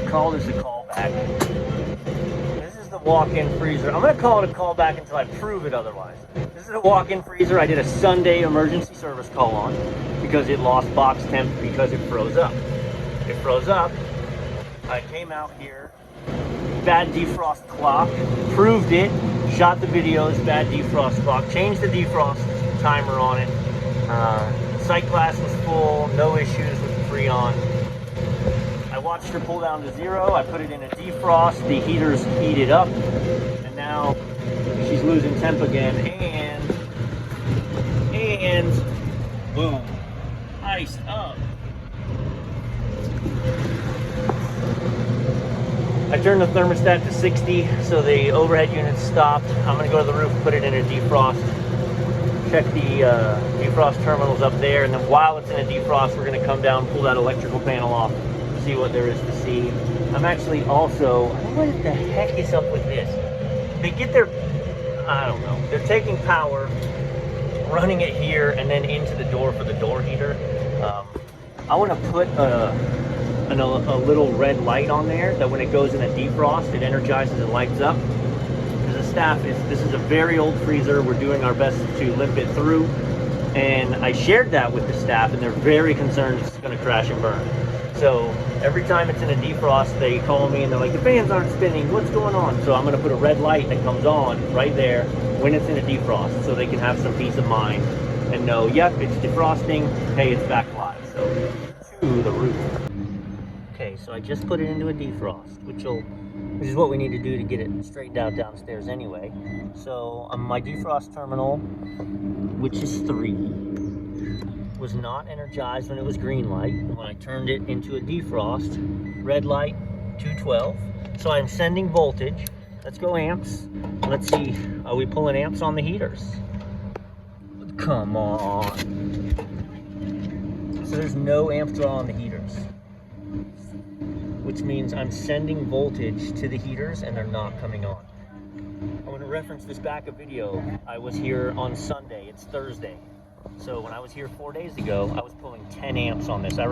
call this a callback. This is the walk-in freezer. I'm going to call it a callback until I prove it otherwise. This is a walk-in freezer I did a Sunday emergency service call on because it lost box temp because it froze up. It froze up. I came out here, bad defrost clock, proved it, shot the videos, bad defrost clock, changed the defrost timer on it. Sight glass was full, no issues with the Freon. I watched her pull down to 0. I put it in a defrost. The heaters heated up, and now she's losing temp again. And boom, iced up. I turned the thermostat to 60, so the overhead unit stopped. I'm gonna go to the roof, put it in a defrost. Check the defrost terminals up there, and then while it's in a defrost, we're going to come down, pull that electrical panel off, see what there is to see. I'm actually also, what the heck is up with this? They get their, I don't know, they're taking power, running it here, and then into the door for the door heater. I want to put a little red light on there that when it goes in a defrost, it energizes and lights up. Staff this is a very old freezer. We're doing our best to limp it through, and I shared that with the staff, and they're very concerned it's going to crash and burn. So every time it's in a defrost, they call me and they're like, the fans aren't spinning, what's going on? So I'm going to put a red light that comes on right there when it's in a defrost, so they can have some peace of mind and know, yep, it's defrosting, hey, it's back live. So to the roof. Okay, so I just put it into a defrost, which is what we need to do to get it straightened out downstairs anyway. So my defrost terminal, which is 3, was not energized when it was green light. When I turned it into a defrost, red light, 212. So I'm sending voltage. Let's go amps. Let's see, are we pulling amps on the heaters? Come on. So there's no amp draw on the heaters, which means I'm sending voltage to the heaters and they're not coming on. I want to reference this back a video. I was here on Sunday, it's Thursday. So when I was here 4 days ago, I was pulling 10 amps on this. I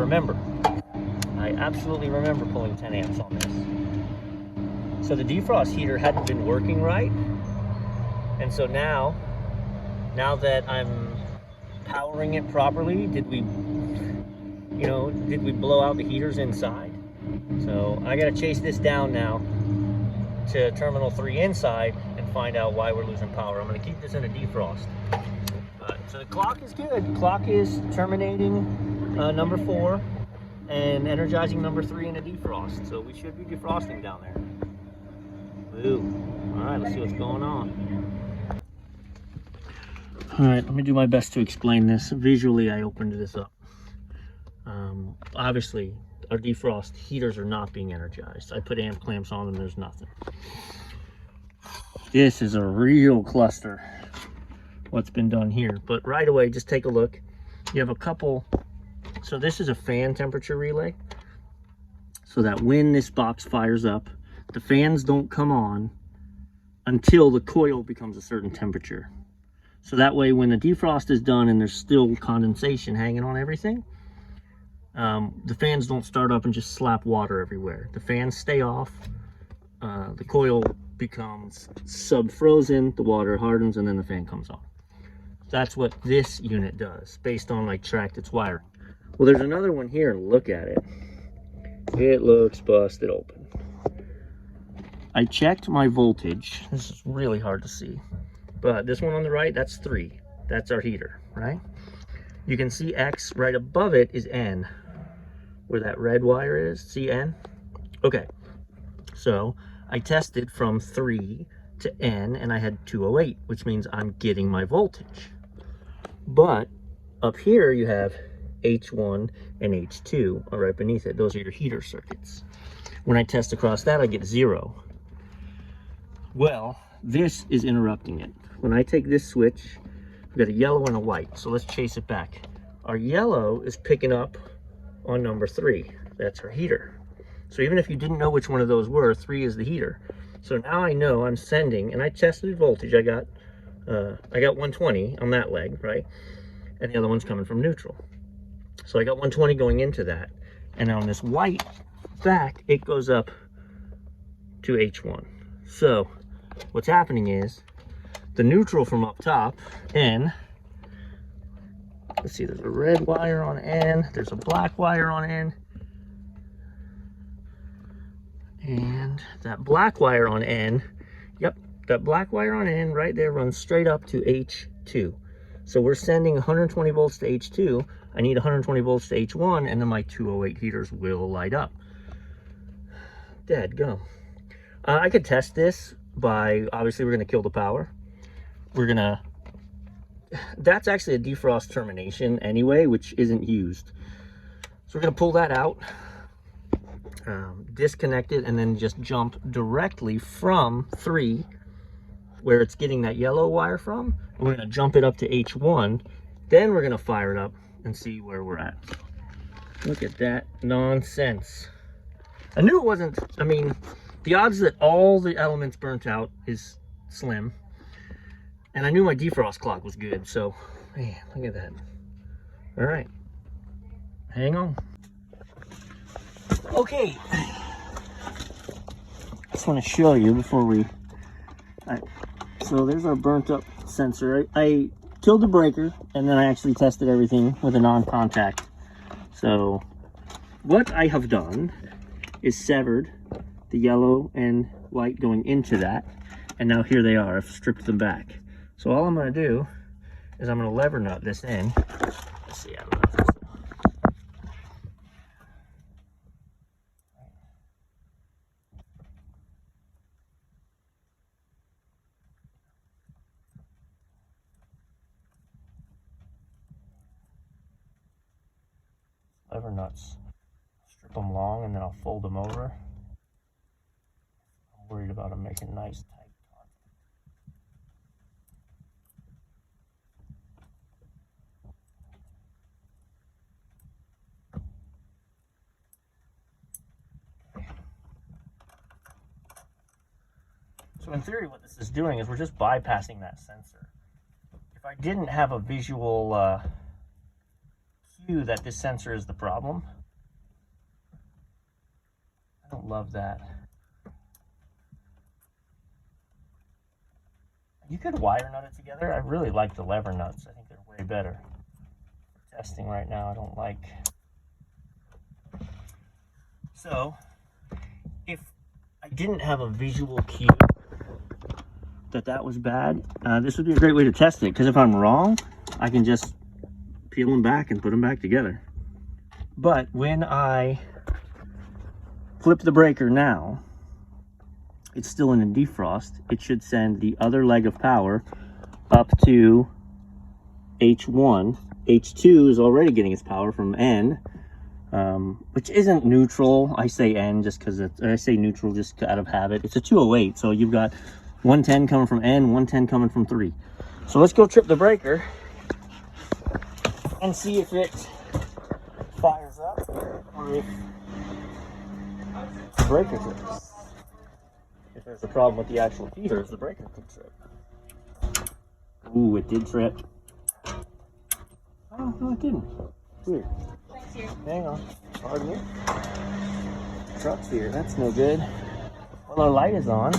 absolutely remember pulling 10 amps on this. So the defrost heater hadn't been working right. And so now that I'm powering it properly, did we blow out the heaters inside? So I gotta chase this down now to terminal 3 inside and find out why we're losing power. I'm gonna keep this in a defrost. So the clock is good. Clock is terminating number 4 and energizing number 3 in a defrost. So we should be defrosting down there. Woo. All right, let's see what's going on. All right, let me do my best to explain this. Visually, I opened this up. Obviously, our defrost heaters are not being energized. I put amp clamps on them, there's nothing. This is a real cluster, what's been done here. But right away, just take a look. You have a couple, so this is a fan temperature relay, so that when this box fires up, the fans don't come on until the coil becomes a certain temperature. So that way, when the defrost is done and there's still condensation hanging on everything, the fans don't start up and just slap water everywhere. The fans stay off, the coil becomes sub-frozen, the water hardens, and then the fan comes on. That's what this unit does, based on like tracked its wiring. Well, there's another one here, and look at it. It looks busted open. I checked my voltage. This is really hard to see, but this one on the right, that's 3. That's our heater, right? You can see X right above it is N, where that red wire is. See N? Okay, so I tested from 3 to N and I had 208, which means I'm getting my voltage. But up here you have H1 and H2 are right beneath it. Those are your heater circuits. When I test across that, I get 0. Well, this is interrupting it. When I take this switch, I've got a yellow and a white, so let's chase it back. Our yellow is picking up on number 3. That's our heater. So even if you didn't know which one of those were, 3 is the heater. So now I know I'm sending, and I tested voltage. I got 120 on that leg, right? And the other one's coming from neutral. So I got 120 going into that. And on this white back, it goes up to H1. So what's happening is the neutral from up top, N, let's see, there's a red wire on N, there's a black wire on N, and that black wire on N, yep, that black wire on N right there runs straight up to H2. So we're sending 120 volts to H2. I need 120 volts to H1, and then my 208 heaters will light up. Dadgum. I could test this by, obviously we're gonna kill the power. That's actually a defrost termination anyway, which isn't used. So we're gonna pull that out, disconnect it, and then just jump directly from 3, where it's getting that yellow wire from. And we're gonna jump it up to H1. Then we're gonna fire it up and see where we're at. Look at that nonsense. I knew it wasn't, I mean, the odds that all the elements burnt out is slim. And I knew my defrost clock was good, so, man, look at that. All right, hang on. Okay, just want to show you before we, so there's our burnt up sensor. I killed the breaker, and then I actually tested everything with a non-contact. So what I have done is severed the yellow and white going into that, and now here they are. I've stripped them back. So all I'm going to do is I'm going to lever nut this in. Let's see, I don't know if this lever nuts. Strip them long and then I'll fold them over. I'm worried about them making nice tight. So in theory, what this is doing is we're just bypassing that sensor. If I didn't have a visual cue that this sensor is the problem, I don't love that. You could wire nut it together. I really like the lever nuts. I think they're way better. For testing right now, I don't like. So if I didn't have a visual cue that was bad, this would be a great way to test it, because if I'm wrong, I can just peel them back and put them back together. But when I flip the breaker now, it's still in a defrost. It should send the other leg of power up to H1. H2 is already getting its power from N, which isn't neutral. I say N just because I say neutral just out of habit. It's a 208, so you've got 110 coming from N, 110 coming from 3. So let's go trip the breaker and see if it fires up or if the breaker trips. If there's a problem with the actual heaters, the breaker could trip. Ooh, it did trip. Oh, no, it didn't. Weird. Hang on. Pardon me. Truck's here. That's no good. Well, our light is on.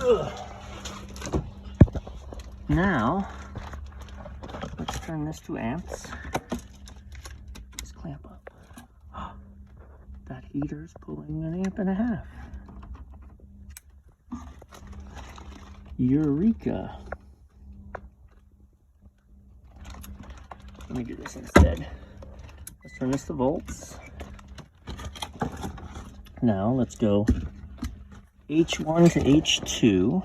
Ugh. Now, let's turn this to amps. Let's clamp up. That heater's pulling 1.5 amps. Eureka. Let me do this instead. Let's turn this to volts. Now let's go H1 to H2.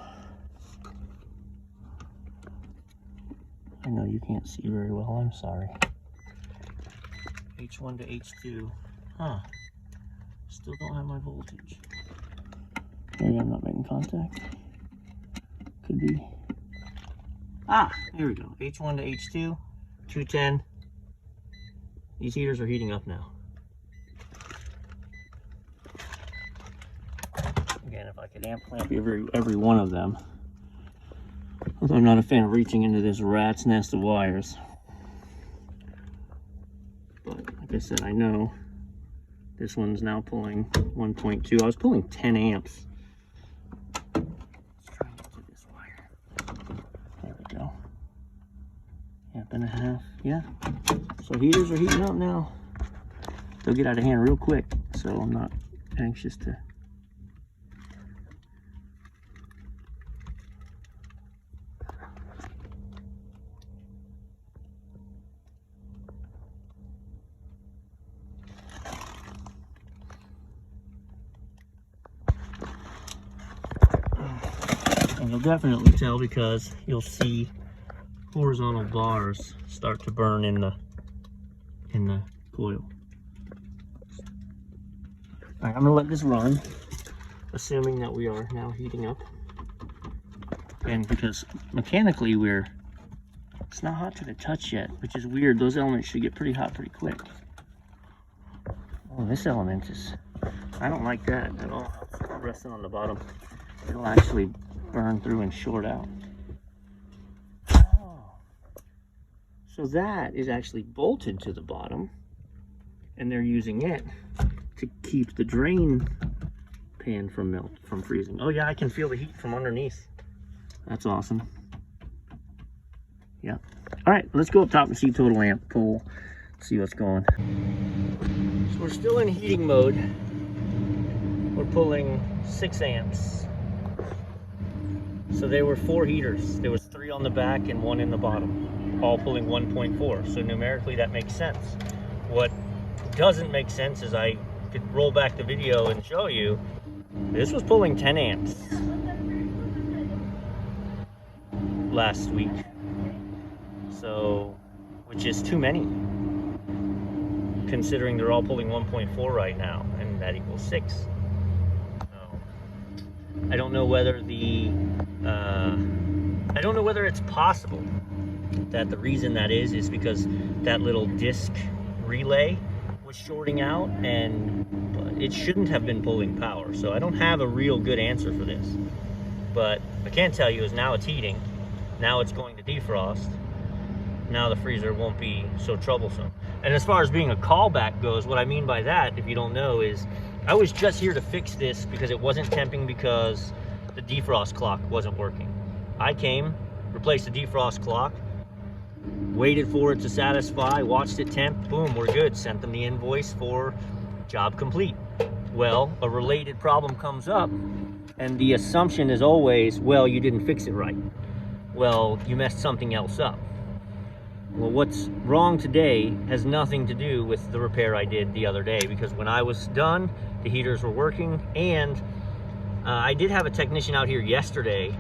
I know you can't see very well, I'm sorry. H1 to H2. Huh. Still don't have my voltage. Maybe I'm not making contact. Could be. Ah, here we go. H1 to H2. 210. These heaters are heating up now. Again, if I could amp clamp every one of them. Although I'm not a fan of reaching into this rat's nest of wires. But like I said, I know this one's now pulling 1.2. I was pulling 10 amps. Let's try and get this wire. There we go. Amp and a half. Yeah. So heaters are heating up now. They'll get out of hand real quick, so I'm not anxious to. And you'll definitely tell because you'll see horizontal bars start to burn in the coil. All right, I'm gonna let this run, assuming that we are now heating up. And because mechanically it's not hot to the touch yet, which is weird. Those elements should get pretty hot pretty quick. Oh, this element I don't like that at all. It's resting on the bottom. It'll actually burn through and short out. Oh. So that is actually bolted to the bottom, and they're using it to keep the drain pan from freezing. Oh yeah, I can feel the heat from underneath. That's awesome. Yeah. All right, let's go up top and see total amp pull. See what's going. So we're still in heating mode. We're pulling 6 amps. So there were 4 heaters. There was 3 on the back and 1 in the bottom, all pulling 1.4. So numerically that makes sense. What doesn't make sense is I could roll back the video and show you this was pulling 10 amps last week. So, which is too many, considering they're all pulling 1.4 right now, and that equals 6. So, I don't know whether it's possible that the reason that is because that little disc relay was shorting out, and it shouldn't have been pulling power. So I don't have a real good answer for this. But I can tell you is now it's heating. Now it's going to defrost. Now the freezer won't be so troublesome. And as far as being a callback goes, what I mean by that, if you don't know, is I was just here to fix this because it wasn't temping because the defrost clock wasn't working. I came, replaced the defrost clock, waited for it to satisfy, watched it temp, boom, we're good. Sent them the invoice for job complete. Well, a related problem comes up, and the assumption is always, well, you didn't fix it right. Well, you messed something else up. Well, what's wrong today has nothing to do with the repair I did the other day, because when I was done, the heaters were working, and I did have a technician out here yesterday,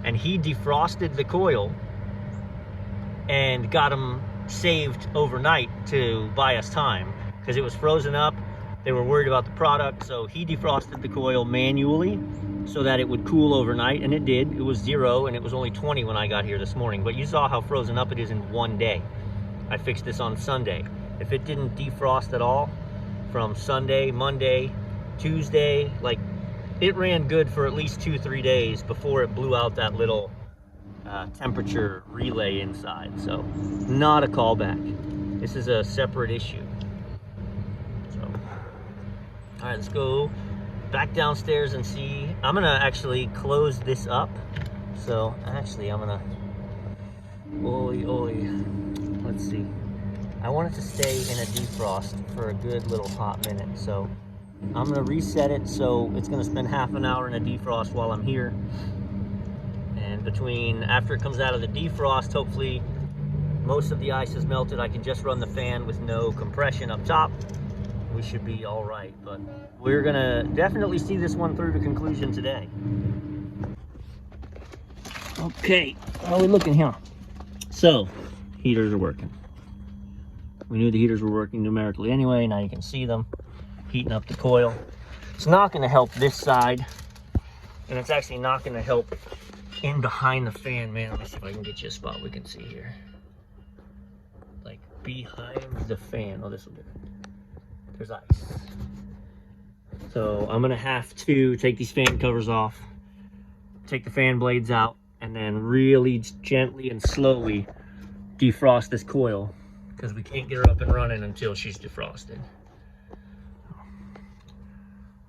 and he defrosted the coil and got them saved overnight to buy us time because it was frozen up. They were worried about the product, so he defrosted the coil manually so that it would cool overnight, and it did. It was 0, and it was only 20 when I got here this morning, but you saw how frozen up it is in one day. I fixed this on Sunday. If it didn't defrost at all from Sunday, Monday, Tuesday, like, it ran good for at least 2-3 days before it blew out that little temperature relay inside. So not a callback. This is a separate issue. So, all right, let's go back downstairs and see. I'm gonna actually close this up. So actually I'm gonna, let's see. I want it to stay in a defrost for a good little hot minute. So I'm gonna reset it so it's gonna spend half an hour in a defrost while I'm here. And after it comes out of the defrost, hopefully most of the ice is melted. I can just run the fan with no compression up top. We should be all right, but we're gonna definitely see this one through to conclusion today. Okay, how are we looking here? So, heaters are working. We knew the heaters were working numerically anyway. Now you can see them heating up the coil. It's not gonna help this side, and it's actually not gonna help in behind the fan. Man, let me see if I can get you a spot we can see here. Like behind the fan. Oh, this will do it. There's ice. So I'm gonna have to take these fan covers off, take the fan blades out, and then really gently and slowly defrost this coil because we can't get her up and running until she's defrosted.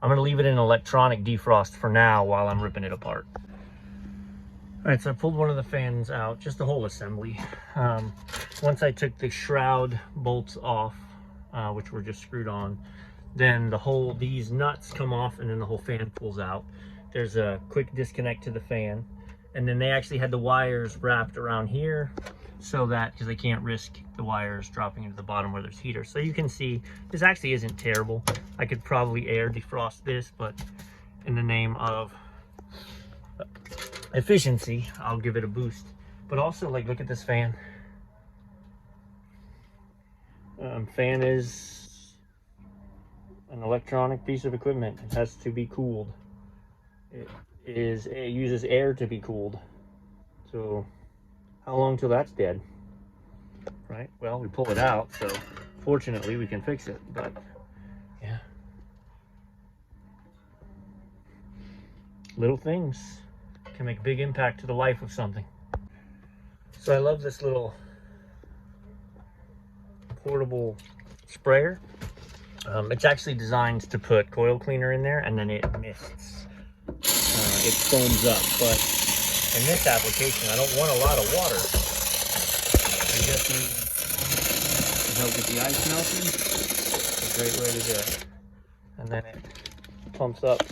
I'm gonna leave it in electronic defrost for now while I'm ripping it apart. All right, so I pulled one of the fans out, just the whole assembly. Once I took the shroud bolts off, which were just screwed on, then these nuts come off and then the whole fan pulls out. There's a quick disconnect to the fan. And then they actually had the wires wrapped around here so that, because they can't risk the wires dropping into the bottom where there's heater. So you can see this actually isn't terrible. I could probably air defrost this, but in the name of efficiency, I'll give it a boost. But also, like, look at this fan. Fan is an electronic piece of equipment. It has to be cooled. It uses air to be cooled. So how long till that's dead? Right? Well, we pull it out, so fortunately we can fix it. But yeah, little things can make a big impact to the life of something. So I love this little portable sprayer. It's actually designed to put coil cleaner in there and then it mists. It foams up, but in this application I don't want a lot of water. I just need to help get the ice melted. It's a great way to do it. And then it pumps up.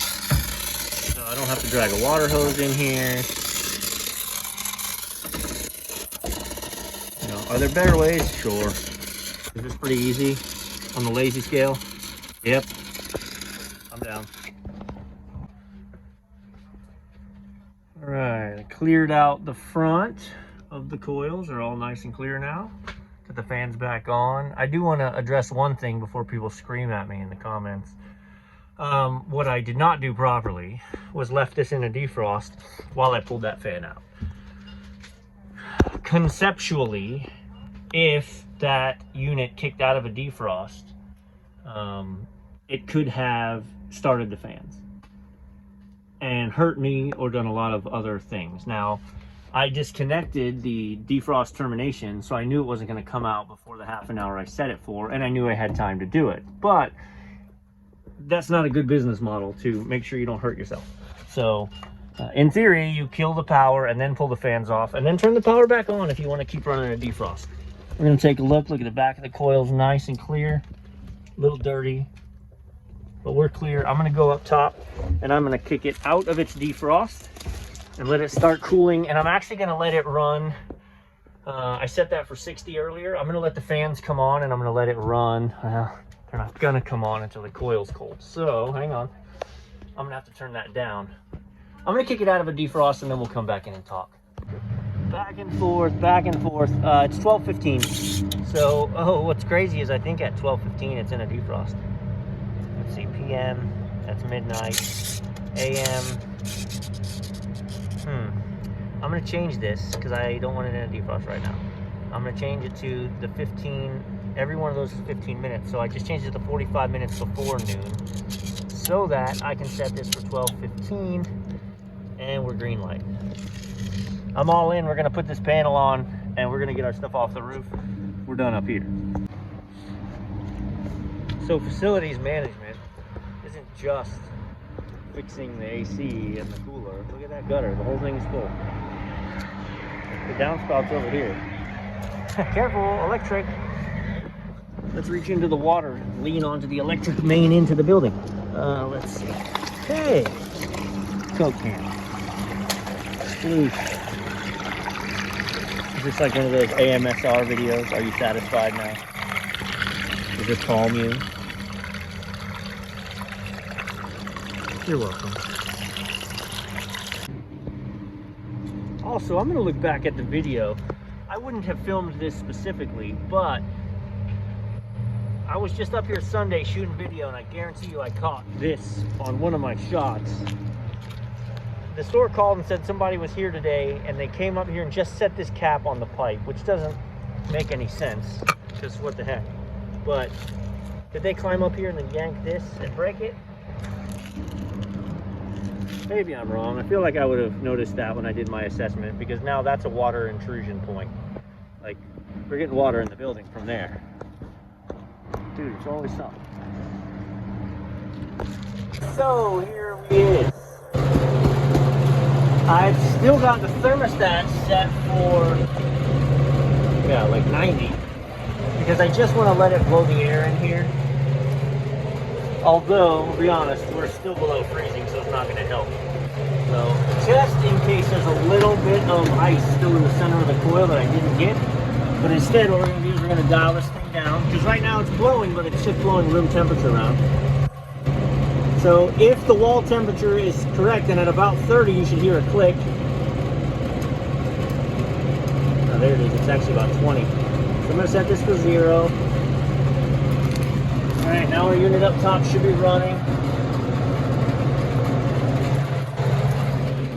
So I don't have to drag a water hose in here. You know, are there better ways? Sure. Is this pretty easy on the lazy scale? Yep. I'm down. All right, I cleared out the front of the coils. They're all nice and clear now. Put the fans back on. I do want to address one thing before people scream at me in the comments. What I did not do properly was left this in a defrost while I pulled that fan out. Conceptually, if that unit kicked out of a defrost, it could have started the fans and hurt me or done a lot of other things. Now, I disconnected the defrost termination, so I knew it wasn't going to come out before the half an hour I set it for, and I knew I had time to do it. But that's not a good business model to make sure you don't hurt yourself. So in theory, you kill the power and then pull the fans off and then turn the power back on if you want to keep running a defrost. We're going to take a look at the back of the coils, nice and clear, a little dirty, but we're clear. I'm going to go up top and I'm going to kick it out of its defrost and let it start cooling. And I'm actually going to let it run. I set that for 60 earlier. I'm going to let the fans come on and I'm going to let it run. They're not going to come on until the coil's cold. So hang on. I'm going to have to turn that down. I'm going to kick it out of a defrost and then we'll come back in and talk. Back and forth, back and forth. It's 12:15. So, what's crazy is I think at 12:15 it's in a defrost. Let's see, PM, that's midnight. AM. I'm gonna change this because I don't want it in a defrost right now. I'm gonna change it to the 15. Every one of those is 15 minutes. So I just changed it to 45 minutes before noon, so that I can set this for 12:15, and we're green light. I'm all in. We're gonna put this panel on and we're gonna get our stuff off the roof. We're done up here. So facilities management isn't just fixing the AC and the cooler. Look at that gutter, the whole thing's full. The downspout's over here. Careful, electric. Let's reach into the water and lean onto the electric main into the building. Let's see. Hey, Coke can. Sploosh. Is this like one of those AMSR videos? Are you satisfied now? Does this calm you? You're welcome. Also, I'm going to look back at the video. I wouldn't have filmed this specifically, but I was just up here Sunday shooting video, and I guarantee you I caught this on one of my shots. The store called and said somebody was here today, and they came up here and just set this cap on the pipe, which doesn't make any sense, because what the heck. But did they climb up here and then yank this and break it? Maybe I'm wrong. I feel like I would have noticed that when I did my assessment, because now that's a water intrusion point. Like, we're getting water in the building from there. Dude, it's always something. So, here we is. I've still got the thermostat set for, yeah, like 90. Because I just want to let it blow the air in here. Although, to be honest, we're still below freezing, so it's not going to help. So, just in case there's a little bit of ice still in the center of the coil that I didn't get. But instead, what we're going to do is we're going to dial this thing down. Because right now it's blowing, but it's just blowing room temperature around. So, if the wall temperature is correct, and at about 30, you should hear a click. Oh, there it is. It's actually about 20. So, I'm going to set this to 0. Alright, now our unit up top should be running.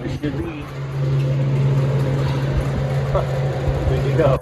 This should be good to go.